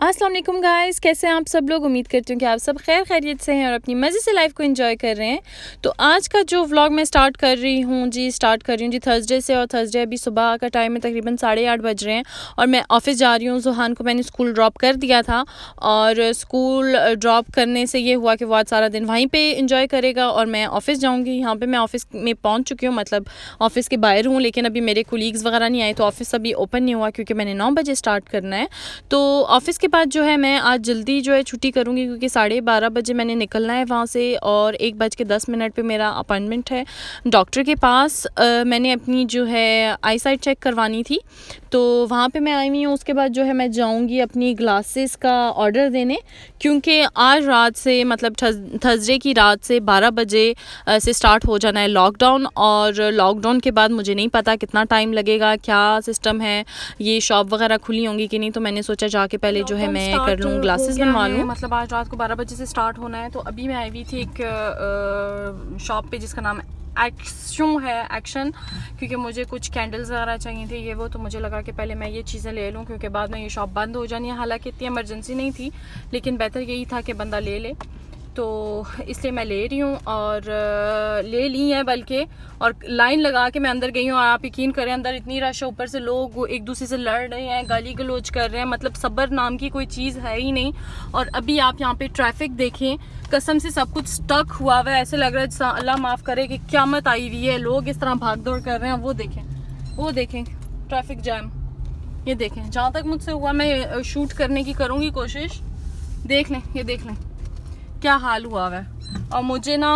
अस्सलाम वालेकुम गाइस, कैसे हैं आप सब लोग। उम्मीद करती हूँ कि आप सब खैर खैरियत से हैं और अपनी मज़े से लाइफ को एंजॉय कर रहे हैं। तो आज का जो व्लॉग मैं स्टार्ट कर रही हूँ जी थर्सडे से। और थर्सडे अभी सुबह का टाइम है, तकरीबन 8:30 बज रहे हैं और मैं ऑफ़िस जा रही हूँ। ज़ुहान को मैंने स्कूल ड्रॉप कर दिया था और स्कूल ड्रॉप करने से ये हुआ कि वो आज सारा दिन वहीं पर इंजॉय करेगा और मैं ऑफ़िस जाऊँगी। यहाँ पर मैं ऑफ़िस में पहुँच चुकी हूँ, मतलब ऑफ़िस के बाहर हूँ, लेकिन अभी मेरे कोलीग्स वगैरह नहीं आए तो ऑफ़िस अभी ओपन नहीं हुआ क्योंकि मैंने 9 बजे स्टार्ट करना है। तो ऑफ़िस के बाद जो है मैं आज जल्दी जो है छुट्टी करूँगी क्योंकि 12:30 बजे मैंने निकलना है वहाँ से और 1:10 पे मेरा अपॉइंटमेंट है डॉक्टर के पास। मैंने अपनी जो है आई साइट चेक करवानी थी, तो वहाँ पे मैं आई हुई हूँ। उसके बाद जो है मैं जाऊँगी अपनी ग्लासेस का ऑर्डर देने, क्योंकि आज रात से मतलब थर्सडे की रात से 12 बजे से स्टार्ट हो जाना है लॉकडाउन। और लॉकडाउन के बाद मुझे नहीं पता कितना टाइम लगेगा, क्या सिस्टम है, ये शॉप वगैरह खुली होंगी कि नहीं। तो मैंने सोचा जाके पहले जो है मैं कर लूँ, ग्लासेस बनवा लूँ। मतलब आज रात को 12 बजे से स्टार्ट होना है। तो अभी मैं आई हुई थी एक शॉप पे जिसका नाम एक्शन, क्योंकि मुझे कुछ कैंडल्स वगैरह चाहिए थे ये वो। तो मुझे लगा कि पहले मैं ये चीज़ें ले लूँ क्योंकि बाद में ये शॉप बंद हो जानी है। हालांकि इतनी इमरजेंसी नहीं थी, लेकिन बेहतर यही था कि बंदा ले ले, तो इसलिए मैं ले रही हूँ और ले ली है बल्कि। और लाइन लगा के मैं अंदर गई हूँ और आप यकीन करें अंदर इतनी रश है, ऊपर से लोग एक दूसरे से लड़ रहे हैं, गाली गलौज कर रहे हैं, मतलब सब्र नाम की कोई चीज़ है ही नहीं। और अभी आप यहाँ पे ट्रैफिक देखें, कसम से सब कुछ स्टक हुआ हुआ है, ऐसे लग रहा है जैसा अल्लाह माफ़ करे कि क़यामत आई हुई है। लोग इस तरह भाग दौड़ कर रहे हैं। वो देखें ट्रैफिक जैम, ये देखें। जहाँ तक मुझसे हुआ मैं शूट करने की करूँगी कोशिश। देख लें, ये देख लें क्या हाल हुआ है। और मुझे ना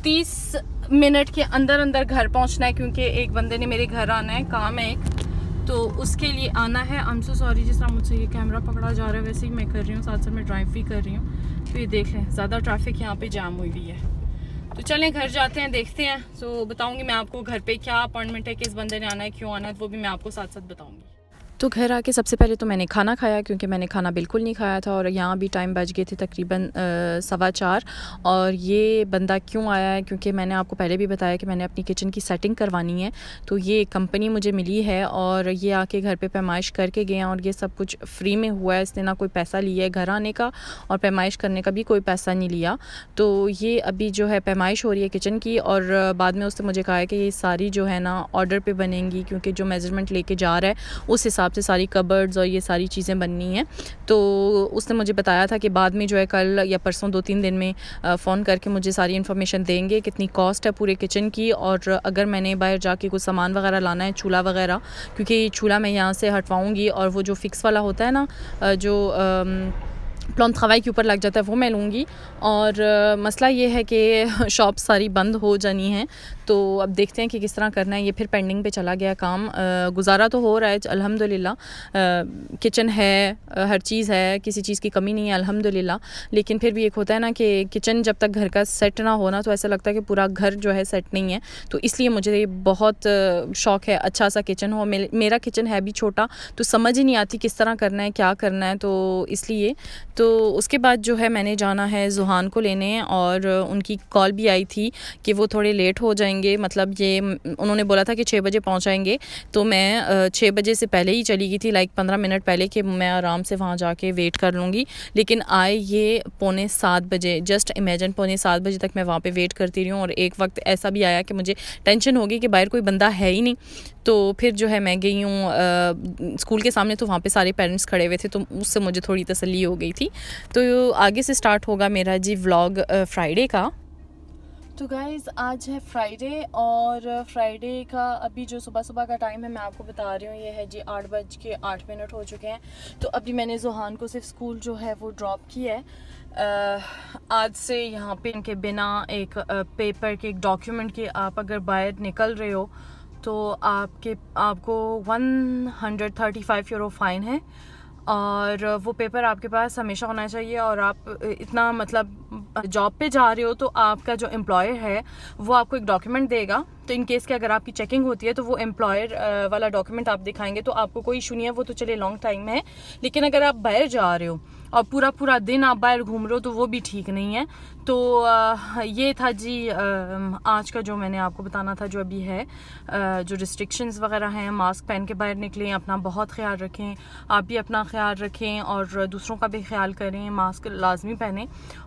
30 मिनट के अंदर अंदर घर पहुंचना है क्योंकि एक बंदे ने मेरे घर आना है, काम है एक, तो उसके लिए आना है। आई एम सो सॉरी जिस तरह मुझसे ये कैमरा पकड़ा जा रहा है, वैसे ही मैं कर रही हूँ, साथ साथ मैं ड्राइव भी कर रही हूँ। तो ये देख लें, ज़्यादा ट्रैफिक यहाँ पे जाम हुई हुई है। तो चलें घर जाते हैं, देखते हैं। तो बताऊँगी मैं आपको घर पर क्या अपॉइंटमेंट है, किस बंदे ने आना है, क्यों आना है, वो भी मैं आपको साथ साथ बताऊँगी। तो घर आके सबसे पहले तो मैंने खाना खाया क्योंकि मैंने खाना बिल्कुल नहीं खाया था और यहाँ भी टाइम बज गए थे तकरीबन 4:15। और ये बंदा क्यों आया है, क्योंकि मैंने आपको पहले भी बताया कि मैंने अपनी किचन की सेटिंग करवानी है। तो ये कंपनी मुझे मिली है और ये आके घर पे पैमाइश करके गए हैं और ये सब कुछ फ्री में हुआ है। इसने ना कोई पैसा लिया है घर आने का और पैमाइश करने का भी कोई पैसा नहीं लिया। तो ये अभी जो है पैमाइश हो रही है किचन की और बाद में उसने मुझे कहा है कि ये सारी जो है ना ऑर्डर पर बनेंगी, क्योंकि जो मेज़रमेंट लेके जा रहा है उस हिसाब से सारी कबर्ड्स और ये सारी चीज़ें बननी हैं। तो उसने मुझे बताया था कि बाद में जो है कल या परसों 2-3 दिन में फ़ोन करके मुझे सारी इन्फॉर्मेशन देंगे, कितनी कॉस्ट है पूरे किचन की। और अगर मैंने बाहर जाके कुछ सामान वगैरह लाना है, चूल्हा वगैरह, क्योंकि चूल्हा मैं यहाँ से हटवाऊँगी और वो जो फिक्स वाला होता है ना, जो प्लॉन खवाई के ऊपर लग जाता है, वो मैं लूँगी। और मसला ये है कि शॉप सारी बंद हो जानी है। तो अब देखते हैं कि किस तरह करना है। ये फिर पेंडिंग पे चला गया काम। गुजारा तो हो रहा है अल्हम्दुलिल्लाह, किचन है, हर चीज़ है, किसी चीज़ की कमी नहीं है अल्हम्दुलिल्लाह। लेकिन फिर भी एक होता है ना कि किचन जब तक घर का सेट ना होना तो ऐसा लगता है कि पूरा घर जो है सेट नहीं है। तो इसलिए मुझे बहुत शौक़ है अच्छा सा किचन हो। मेरा किचन है भी छोटा, तो समझ ही नहीं आती किस तरह करना है, क्या करना है। तो इसलिए तो उसके बाद जो है मैंने जाना है ज़ुहान को लेने और उनकी कॉल भी आई थी कि वो थोड़े लेट हो जाएंगे। मतलब ये उन्होंने बोला था कि 6 बजे पहुंचाएंगे, तो मैं 6 बजे से पहले ही चली गई थी, लाइक 15 मिनट पहले, कि मैं आराम से वहाँ जाके वेट कर लूँगी। लेकिन आए ये 7:15 बजे। जस्ट इमेजिन, 7:15 बजे तक मैं वहाँ पे वेट करती रही हूँ। और एक वक्त ऐसा भी आया कि मुझे टेंशन हो गई कि बाहर कोई बंदा है ही नहीं। तो फिर जो है मैं गई हूँ स्कूल के सामने, तो वहाँ पे सारे पेरेंट्स खड़े हुए थे, तो उससे मुझे थोड़ी तसल्ली हो गई थी। तो आगे से स्टार्ट होगा मेरा जी व्लॉग फ्राइडे का। तो गाइज़ आज है फ्राइडे और फ्राइडे का अभी जो सुबह सुबह का टाइम है मैं आपको बता रही हूँ, ये है जी 8:08 हो चुके हैं। तो अभी मैंने ज़ुहान को सिर्फ स्कूल जो है वो ड्रॉप किया है। आज से यहाँ पे इनके बिना एक पेपर के, एक डॉक्यूमेंट के आप अगर बाहर निकल रहे हो तो आपको 135 यूरो फ़ाइन है। और वो पेपर आपके पास हमेशा होना चाहिए। और आप इतना मतलब जॉब पे जा रहे हो तो आपका जो एम्प्लॉयर है वो आपको एक डॉक्यूमेंट देगा तो इन केस के अगर आपकी चेकिंग होती है तो वो एम्प्लॉयर वाला डॉक्यूमेंट आप दिखाएंगे तो आपको कोई इशू नहीं है, वो तो चले लॉन्ग टाइम है। लेकिन अगर आप बाहर जा रहे हो और पूरा पूरा दिन आप बाहर घूम रहे हो तो वो भी ठीक नहीं है। तो ये था जी आज का जो मैंने आपको बताना था, जो अभी है जो रिस्ट्रिक्शंस वगैरह हैं। मास्क पहन के बाहर निकलें, अपना बहुत ख्याल रखें, आप भी अपना ख्याल रखें और दूसरों का भी ख्याल करें, मास्क लाजमी पहनें।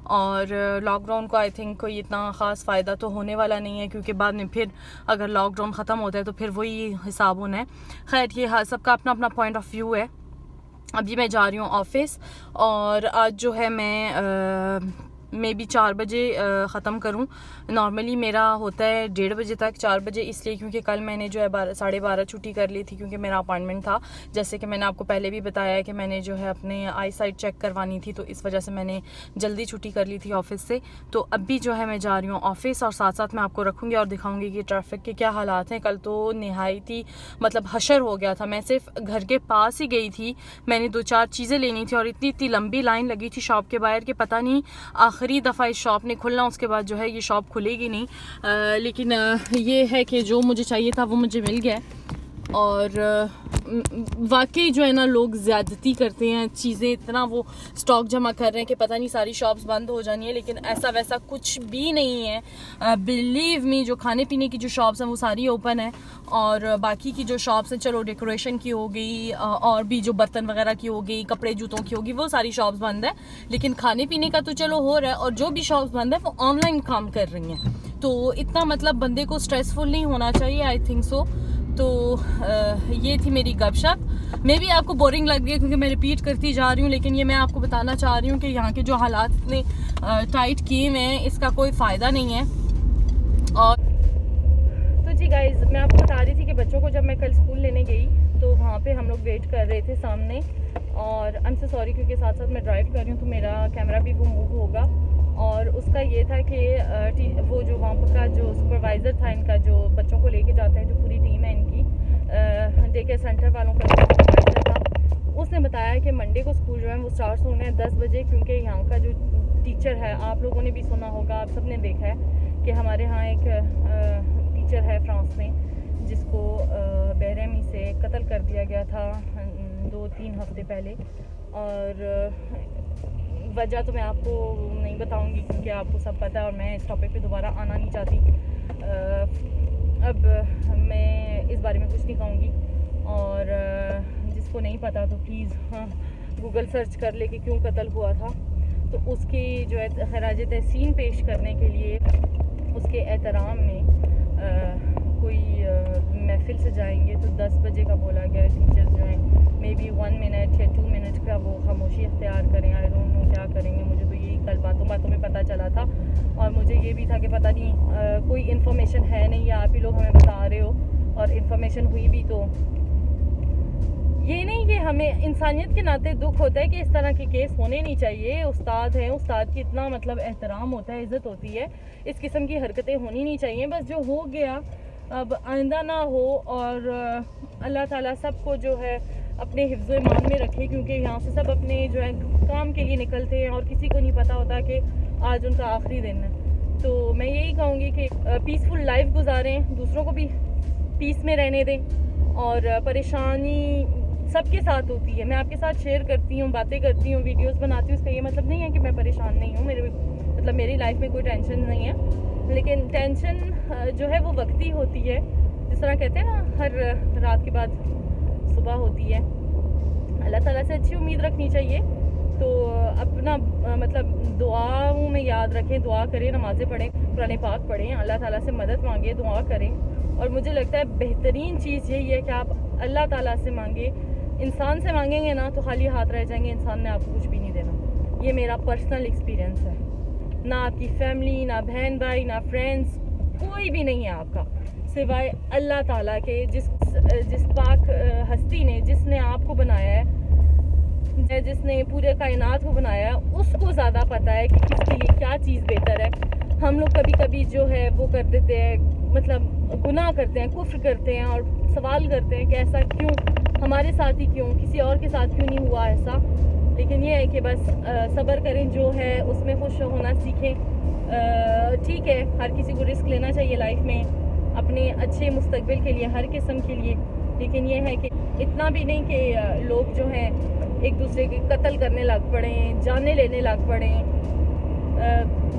और लॉकडाउन को आई थिंक कोई इतना ख़ास फ़ायदा तो होने वाला नहीं है, क्योंकि बाद में फिर अगर लॉकडाउन ख़त्म होता है तो फिर वही हिसाब होना है। खैर ये सबका अपना अपना पॉइंट ऑफ व्यू है। अभी मैं जा रही हूँ ऑफिस और आज जो है मैं भी 4 बजे ख़त्म करूँ। नॉर्मली मेरा होता है 1:30 बजे तक, 4 बजे इसलिए क्योंकि कल मैंने जो है 12:30 छुट्टी कर ली थी, क्योंकि मेरा अपॉइंटमेंट था। जैसे कि मैंने आपको पहले भी बताया है कि मैंने जो है अपने आई साइट चेक करवानी थी, तो इस वजह से मैंने जल्दी छुट्टी कर ली थी ऑफिस से। तो अभी जो है मैं जा रही हूँ ऑफिस और साथ साथ मैं आपको रखूँगी और दिखाऊँगी कि ट्रैफिक के क्या हालात हैं। कल तो नहायती मतलब हशर हो गया था। मैं सिर्फ घर के पास ही गई थी, मैंने 2-4 चीज़ें लेनी थी और इतनी लंबी लाइन लगी थी शॉप के बाहर कि पता नहीं आखिरी दफ़ा इस शॉप ने खुलना, उसके बाद जो है ये शॉप खुलेगी नहीं। लेकिन ये है कि जो मुझे चाहिए था वो मुझे मिल गया। और वाकई जो है ना लोग ज़्यादती करते हैं, चीज़ें इतना वो स्टॉक जमा कर रहे हैं कि पता नहीं सारी शॉप्स बंद हो जानी है, लेकिन ऐसा वैसा कुछ भी नहीं है। बिलीव मी, जो खाने पीने की जो शॉप्स हैं वो सारी ओपन है और बाकी की जो शॉप्स हैं, चलो डेकोरेशन की हो गई और भी जो बर्तन वगैरह की हो गई, कपड़े जूतों की होगी, वो सारी शॉप्स बंद है। लेकिन खाने पीने का तो चलो हो रहा है और जो भी शॉप्स बंद है वो ऑनलाइन काम कर रही हैं। तो इतना मतलब बंदे को स्ट्रेसफुल नहीं होना चाहिए, आई थिंक सो। तो ये थी मेरी गपशप। मे भी आपको बोरिंग लग गई क्योंकि मैं रिपीट करती जा रही हूँ, लेकिन ये मैं आपको बताना चाह रही हूँ कि यहाँ के जो हालात इतने टाइट किए हुए हैं, इसका कोई फ़ायदा नहीं है। और तो जी गाइज, मैं आपको बता रही थी कि बच्चों को जब मैं कल स्कूल लेने गई तो वहाँ पे हम लोग वेट कर रहे थे सामने। और आई एम सो सॉरी क्योंकि साथ साथ मैं ड्राइव कर रही हूँ तो मेरा कैमरा भी वो मूव होगा। और उसका ये था कि वो जो वहाँ का जो सुपरवाइज़र था इनका, जो बच्चों को लेके जाते हैं, जो पूरी टीम है इनकी, डे केयर सेंटर वालों का सुपरवाइज़र था, उसने बताया कि मंडे को स्कूल जो है वो स्टार्ट होने हैं 10 बजे। क्योंकि यहाँ का जो टीचर है, आप लोगों ने भी सुना होगा, आप सब ने देखा है कि हमारे यहाँ एक टीचर है फ्रांस में जिसको बेरहमी से कत्ल कर दिया गया था 2-3 हफ्ते पहले। और वजह तो मैं आपको नहीं बताऊंगी क्योंकि आपको सब पता है और मैं इस टॉपिक पे दोबारा आना नहीं चाहती। अब मैं इस बारे में कुछ नहीं कहूँगी। और जिसको नहीं पता तो प्लीज़ गूगल सर्च कर ले कि क्यों कत्ल हुआ था। तो उसकी जो है खराज तहसीन पेश करने के लिए उसके एहतराम में कोई महफिल से जाएंगे। तो 10 बजे का बोला गया है। टीचर्स जो हैं मे बी 1 मिनट या 2 मिनट का वो खामोशी इख्तियार करें। आई डोंट नो क्या करेंगे, मुझे तो यही कल बातों में पता चला था। और मुझे ये भी था कि पता नहीं कोई इन्फॉर्मेशन है नहीं या आप ही लोग हमें बता रहे हो, और इन्फॉर्मेशन हुई भी तो ये नहीं कि हमें इंसानियत के नाते दुख होता है कि इस तरह के केस होने नहीं चाहिए। उस्ताद हैं, उस्ताद की इतना मतलब एहतराम होता है, इज़्ज़त होती है, इस किस्म की हरकतें होनी नहीं चाहिए। बस जो हो गया अब आइंदा ना हो। और अल्लाह ताला सबको जो है अपने हिफ्ज़ ईमान में रखे, क्योंकि यहाँ से सब अपने जो है काम के लिए निकलते हैं और किसी को नहीं पता होता कि आज उनका आखिरी दिन है। तो मैं यही कहूँगी कि पीसफुल लाइफ गुजारें, दूसरों को भी पीस में रहने दें। और परेशानी सबके साथ होती है, मैं आपके साथ शेयर करती हूँ, बातें करती हूँ, वीडियोस बनाती हूँ, इसका ये मतलब नहीं है कि मैं परेशान नहीं हूँ। मेरी लाइफ में कोई टेंशन नहीं है, लेकिन टेंशन जो है वो वक्ती होती है। जिस तरह कहते हैं ना, हर रात के बाद सुबह होती है। अल्लाह ताला से अच्छी उम्मीद रखनी चाहिए। तो अपना मतलब दुआओं में याद रखें, दुआ करें, नमाज़ें पढ़ें, कुरान पाक पढ़ें, अल्लाह ताला से मदद मांगे, दुआ करें। और मुझे लगता है बेहतरीन चीज़ यही है कि आप अल्लाह ताला से मांगे। इंसान से मांगेंगे ना तो खाली हाथ रह जाएंगे, इंसान ने आपको कुछ भी नहीं देना। ये मेरा पर्सनल एक्सपीरियंस है। ना आपकी फैमिली, ना बहन भाई, ना फ्रेंड्स, कोई भी नहीं है आपका सिवाय अल्लाह ताला के, जिस पाक हस्ती ने, जिसने आपको बनाया है, जिसने पूरे कायनात को बनाया है, उसको ज़्यादा पता है कि किसके लिए क्या चीज़ बेहतर है। हम लोग कभी कभी जो है वो कर देते हैं, मतलब गुनाह करते हैं, कुफ्र करते हैं और सवाल करते हैं कि ऐसा क्यों, हमारे साथ ही क्यों, किसी और के साथ क्यों नहीं हुआ ऐसा। लेकिन ये है कि बस सब्र करें, जो है उसमें खुश होना सीखें। ठीक है, हर किसी को रिस्क लेना चाहिए लाइफ में, अपने अच्छे मुस्तकबिल के लिए, हर किस्म के लिए। लेकिन ये है कि इतना भी नहीं कि लोग जो हैं एक दूसरे के कत्ल करने लग पड़े, जाने लेने लग पड़े,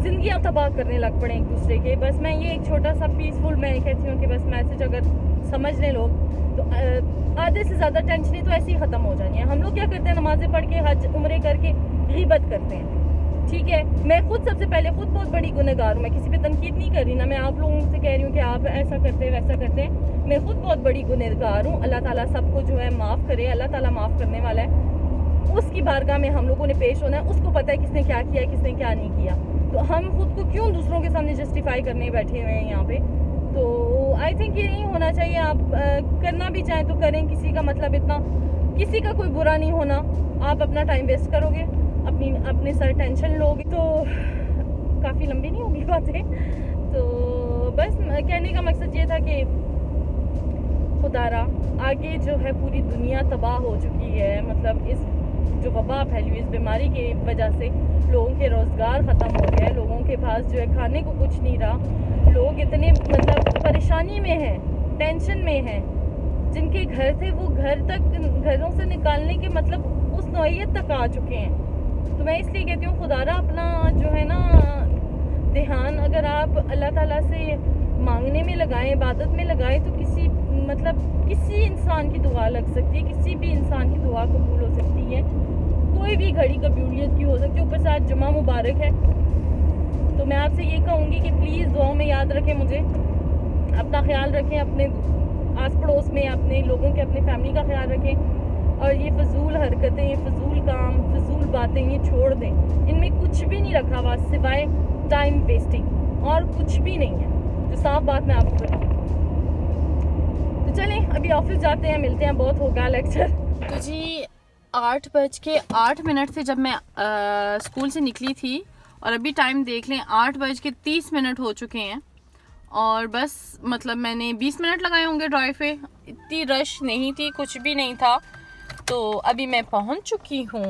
ज़िंदगियाँ तबाह करने लग पड़े एक दूसरे के। बस मैं ये एक छोटा सा पीसफुल मैं कहती हूँ कि बस मैसेज अगर समझ लें लोग तो आधे से ज़्यादा टेंशनें तो ऐसे ही ख़त्म हो जानी है। हम लोग क्या करते हैं, नमाज़ें पढ़ के, हज उम्रे करके गीबत करते हैं, ठीक है। मैं खुद सबसे पहले खुद बहुत बड़ी गुनहगार हूँ। मैं किसी पे तनकीद नहीं कर रही, ना मैं आप लोगों से कह रही हूँ कि आप ऐसा करते हैं वैसा करते हैं। मैं खुद बहुत बड़ी गुनहगार हूँ। अल्लाह ताला सबको जो है माफ़ करे, अल्लाह ताला माफ़ करने वाला है। उसकी बारगाह में हम लोगों ने पेश होना है। उसको पता है किसने क्या किया, किसने क्या नहीं किया। तो हम खुद को क्यों दूसरों के सामने जस्टिफाई करने बैठे हुए हैं यहाँ पे। तो आई थिंक ये नहीं होना चाहिए। आप करना भी चाहें तो करें, किसी का मतलब इतना किसी का कोई बुरा नहीं होना। आप अपना टाइम वेस्ट करोगे, अपने सर टेंशन लोगे तो काफ़ी लंबी नहीं होगी बातें। तो बस कहने का मकसद ये था कि खुदारा आगे जो है पूरी दुनिया तबाह हो चुकी है। मतलब इस जो वबा फैली हुई, इस बीमारी की वजह से लोगों के रोज़गार ख़त्म हो गए, लोगों के पास जो है खाने को कुछ नहीं रहा। लोग इतने मतलब परेशानी में हैं, टेंशन में हैं। जिनके घर थे वो घरों से निकालने के मतलब उस नौइयत तक आ चुके हैं। तो मैं इसलिए कहती हूँ खुदारा अपना जो है ना ध्यान अगर आप अल्लाह ताला से मांगने में लगाएं, इबादत में लगाएं, तो किसी इंसान की दुआ लग सकती है, किसी भी इंसान की दुआ कबूल हो सकती है। कोई भी घड़ी कबूलियत की हो सकती है। ऊपर से आज जुमा मुबारक है। तो मैं आपसे ये कहूँगी कि प्लीज़ दुआओं में याद रखें मुझे, अपना ख्याल रखें, अपने आस पड़ोस में अपने लोगों के, अपने फैमिली का ख्याल रखें। और ये फजूल हरकतें, ये फजूल काम, फजूल बातें ये छोड़ दें। इनमें कुछ भी नहीं रखा हुआ सिवाय टाइम वेस्टिंग, और कुछ भी नहीं है। जो साफ बात मैं आपको बताऊँ। तो चलें अभी ऑफिस जाते हैं, मिलते हैं, बहुत हो गया लेक्चर। तो जी 8:08 से जब मैं स्कूल से निकली थी और अभी टाइम देख लें 8:30 हो चुके हैं। और बस मतलब मैंने 20 मिनट लगाए होंगे ड्राइव पे। इतनी रश नहीं थी, कुछ भी नहीं था। तो अभी मैं पहुंच चुकी हूँ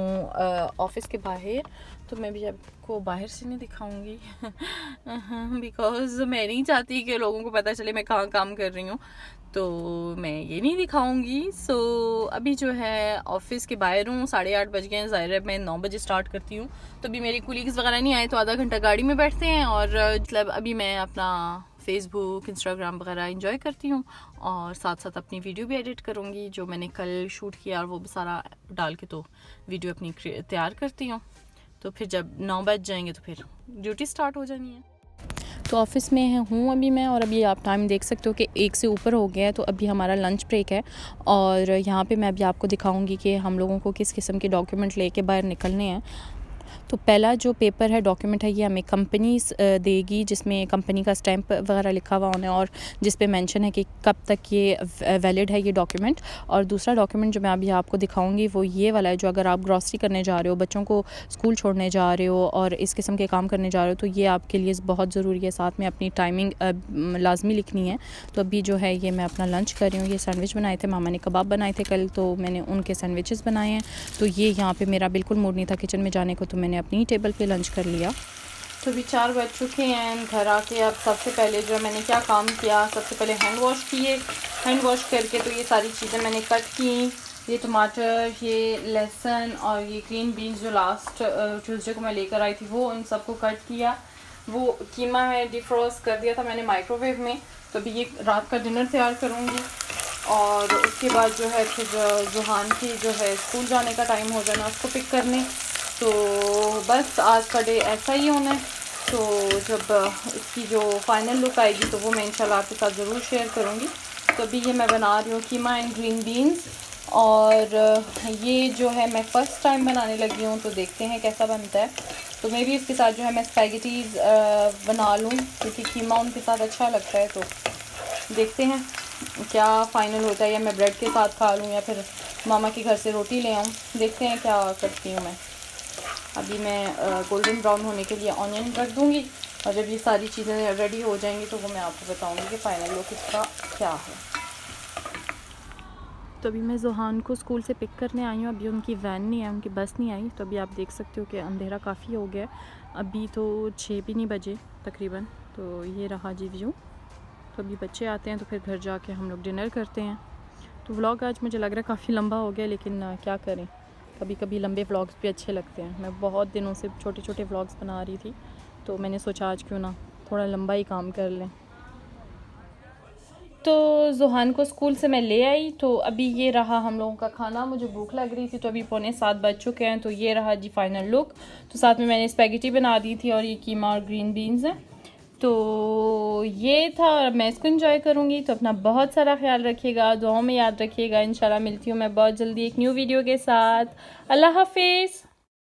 ऑफिस के बाहर। तो मैं भी आपको बाहर से नहीं दिखाऊंगी बिकॉज़ मैं नहीं चाहती कि लोगों को पता चले मैं कहाँ काम कर रही हूँ। तो मैं ये नहीं दिखाऊंगी। सो अभी जो है ऑफिस के बाहर हूँ, 8:30 बज गए हैं। ज़ाहिर है मैं 9 बजे स्टार्ट करती हूँ। तो अभी मेरी कुलीग्स वगैरह नहीं आए तो आधा घंटा गाड़ी में बैठते हैं और मतलब अभी मैं अपना फेसबुक, इंस्टाग्राम वगैरह इंजॉय करती हूँ और साथ साथ अपनी वीडियो भी एडिट करूँगी जो मैंने कल शूट किया और वो भी सारा डाल के तो वीडियो अपनी तैयार करती हूँ। तो फिर जब 9 बज जाएंगे तो फिर ड्यूटी स्टार्ट हो जानी है। तो ऑफ़िस में हूँ अभी मैं, और अभी आप टाइम देख सकते हो कि 1 से ऊपर हो गया है। तो अभी हमारा लंच ब्रेक है और यहाँ पे मैं अभी आपको दिखाऊंगी कि हम लोगों को किस किस्म के डॉक्यूमेंट लेके बाहर निकलने हैं। तो पहला जो पेपर है, डॉक्यूमेंट है, ये हमें कंपनी देगी जिसमें कंपनी का स्टैंप वगैरह लिखा हुआ होना है और जिस पे मेंशन है कि कब तक ये वैलिड है ये डॉक्यूमेंट। और दूसरा डॉक्यूमेंट जो मैं अभी आपको दिखाऊंगी वो ये वाला है, जो अगर आप ग्रॉसरी करने जा रहे हो, बच्चों को स्कूल छोड़ने जा रहे हो और इस किस्म के काम करने जा रहे हो तो ये आपके लिए बहुत ज़रूरी है। साथ में अपनी टाइमिंग लाजमी लिखनी है। तो अभी जो है ये मैं अपना लंच कर रही हूँ। ये सैंडविच बनाए थे, मामा ने कबाब बनाए थे कल, तो मैंने उनके सैंडविचेस बनाए हैं। तो ये यहाँ पे मेरा बिल्कुल मूड नहीं था किचन में जाने को, तो मैंने अपनी टेबल पे लंच कर लिया। तो अभी 4 बज चुके हैं। घर आके अब सबसे पहले जो मैंने क्या काम किया, सबसे पहले हैंड वॉश किए। हैंड वॉश करके तो ये सारी चीज़ें मैंने कट की। ये टमाटर, ये लहसुन और ये ग्रीन बीन्स जो लास्ट ट्यूसडे को मैं लेकर आई थी वो, इन सबको कट किया। वो कीमा है डिफ्रोस्ट कर दिया था मैंने माइक्रोवेव में। तो अभी ये रात का डिनर तैयार करूँगी और उसके बाद जो है फिर जुहान की जो है स्कूल जाने का टाइम हो जाना, उसको पिक करने। तो बस आज का डे ऐसा ही होना है। तो जब इसकी जो फाइनल लुक आएगी तो वो मैं इंशाल्लाह आपके साथ ज़रूर शेयर करूँगी। तो अभी ये मैं बना रही हूँ कीमा एंड ग्रीन बीन्स, और ये जो है मैं फ़र्स्ट टाइम बनाने लगी हूँ, तो देखते हैं कैसा बनता है। तो मैं भी इसके साथ जो है मैं स्पैगेटीज़ बना लूँ क्योंकि कीमा उनके साथ अच्छा लगता है। तो देखते हैं क्या फ़ाइनल होता है, या मैं ब्रेड के साथ खा लूँ या फिर मामा के घर से रोटी ले आऊँ। देखते हैं क्या करती हूँ मैं। अभी मैं गोल्डन ब्राउन होने के लिए ऑनियन रख दूँगी और जब ये सारी चीज़ें रेडी हो जाएंगी तो वो मैं आपको बताऊँगी कि फ़ाइनल लुक इसका क्या है। तो अभी मैं ज़ुहान को स्कूल से पिक करने आई हूँ। अभी उनकी वैन नहीं आई, उनकी बस नहीं आई। तो अभी आप देख सकते हो कि अंधेरा काफ़ी हो गया है। अभी तो 6 भी नहीं बजे तकरीबन। तो ये रहा जी व्यू। तो अभी बच्चे आते हैं तो फिर घर जाके हम लोग डिनर करते हैं। तो व्लॉग आज मुझे लग रहा है काफ़ी लंबा हो गया, लेकिन क्या करें, कभी कभी लंबे व्लॉग्स भी अच्छे लगते हैं। मैं बहुत दिनों से छोटे छोटे व्लॉग्स बना रही थी, तो मैंने सोचा आज क्यों ना थोड़ा लंबा ही काम कर लें। तो ज़ुहान को स्कूल से मैं ले आई, तो अभी ये रहा हम लोगों का खाना। मुझे भूख लग रही थी, तो अभी 6:45 बज चुके हैं। तो ये रहा जी फाइनल लुक। तो साथ में मैंने स्पैगेटी बना दी थी और ये कीमा और ग्रीन बीन्स हैं। तो ये था और अब मैं इसको एंजॉय करूँगी। तो अपना बहुत सारा ख्याल रखिएगा, दुआओं में याद रखिएगा। इंशाल्लाह मिलती हूँ मैं बहुत जल्दी एक न्यू वीडियो के साथ। अल्लाह हाफिज़।